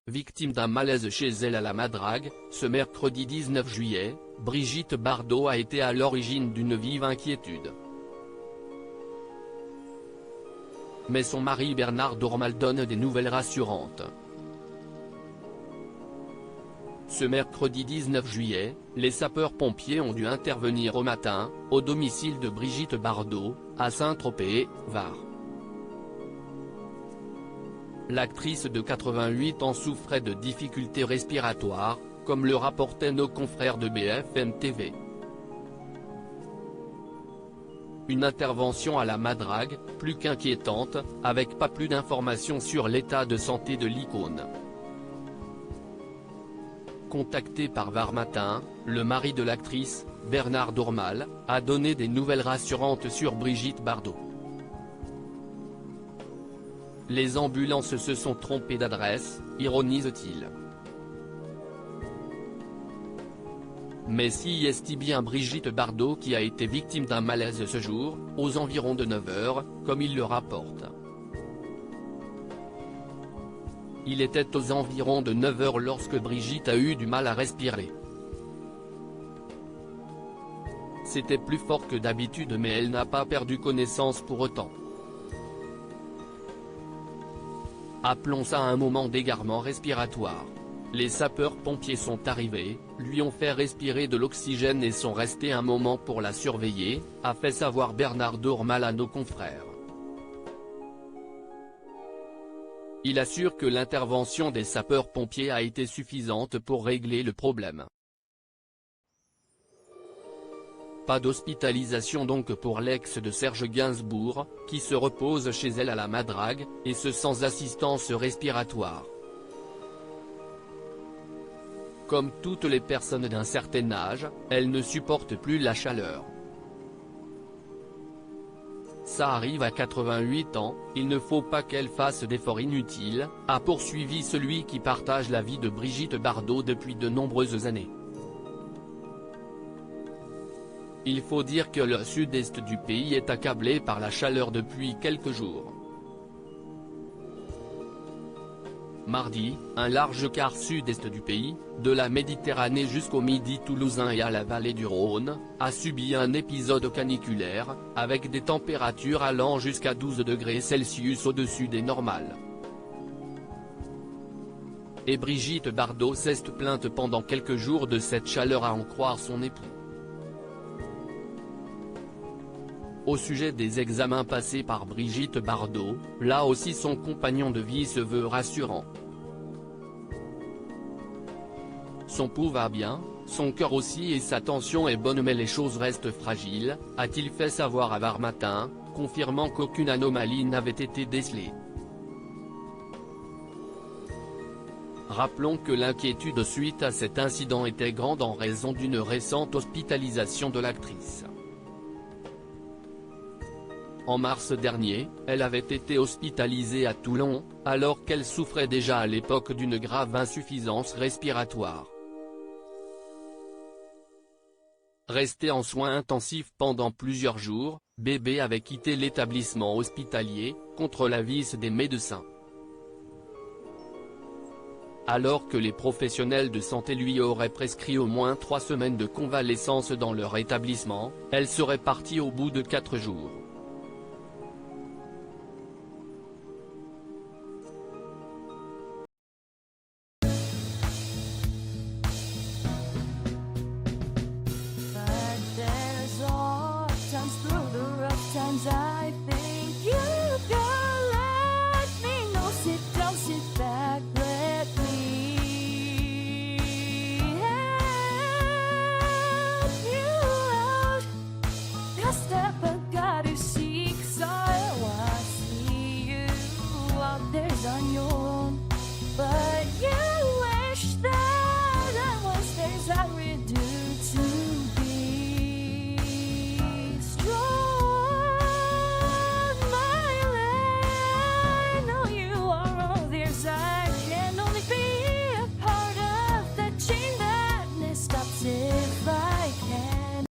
Victime d'un malaise chez elle à la Madrague, ce mercredi 19 juillet, Brigitte Bardot a été à l'origine d'une vive inquiétude. Mais son mari Bernard Dormal donne des nouvelles rassurantes. Ce mercredi 19 juillet, les sapeurs-pompiers ont dû intervenir au matin, au domicile de Brigitte Bardot, à Saint-Tropez, Var. L'actrice de 88 ans souffrait de difficultés respiratoires, comme le rapportaient nos confrères de BFM TV. Une intervention à la Madrague, plus qu'inquiétante, avec pas plus d'informations sur l'état de santé de l'icône. Contacté par Var Matin, le mari de l'actrice, Bernard Dormal, a donné des nouvelles rassurantes sur Brigitte Bardot. Les ambulances se sont trompées d'adresse, ironise-t-il. Mais si est-il bien Brigitte Bardot qui a été victime d'un malaise ce jour, aux environs de 9 h, comme il le rapporte. Il était aux environs de 9 h lorsque Brigitte a eu du mal à respirer. C'était plus fort que d'habitude mais elle n'a pas perdu connaissance pour autant. Appelons ça un moment d'égarement respiratoire. Les sapeurs-pompiers sont arrivés, lui ont fait respirer de l'oxygène et sont restés un moment pour la surveiller, a fait savoir Bernard Dormal à nos confrères. Il assure que l'intervention des sapeurs-pompiers a été suffisante pour régler le problème. Pas d'hospitalisation donc pour l'ex de Serge Gainsbourg, qui se repose chez elle à la Madrague, et ce sans assistance respiratoire. Comme toutes les personnes d'un certain âge, elle ne supporte plus la chaleur. Ça arrive à 88 ans, il ne faut pas qu'elle fasse d'efforts inutiles, a poursuivi celui qui partage la vie de Brigitte Bardot depuis de nombreuses années. Il faut dire que le sud-est du pays est accablé par la chaleur depuis quelques jours. Mardi, un large quart sud-est du pays, de la Méditerranée jusqu'au midi toulousain et à la vallée du Rhône, a subi un épisode caniculaire, avec des températures allant jusqu'à 12 degrés Celsius au-dessus des normales. Et Brigitte Bardot s'est plainte pendant quelques jours de cette chaleur à en croire son époux. Au sujet des examens passés par Brigitte Bardot, là aussi son compagnon de vie se veut rassurant. Son pouls va bien, son cœur aussi et sa tension est bonne mais les choses restent fragiles, a-t-il fait savoir à Var Matin, confirmant qu'aucune anomalie n'avait été décelée. Rappelons que l'inquiétude suite à cet incident était grande en raison d'une récente hospitalisation de l'actrice. En mars dernier, elle avait été hospitalisée à Toulon, alors qu'elle souffrait déjà à l'époque d'une grave insuffisance respiratoire. Restée en soins intensifs pendant plusieurs jours, bébé avait quitté l'établissement hospitalier, contre l'avis des médecins. Alors que les professionnels de santé lui auraient prescrit au moins 3 semaines de convalescence dans leur établissement, elle serait partie au bout de 4 jours.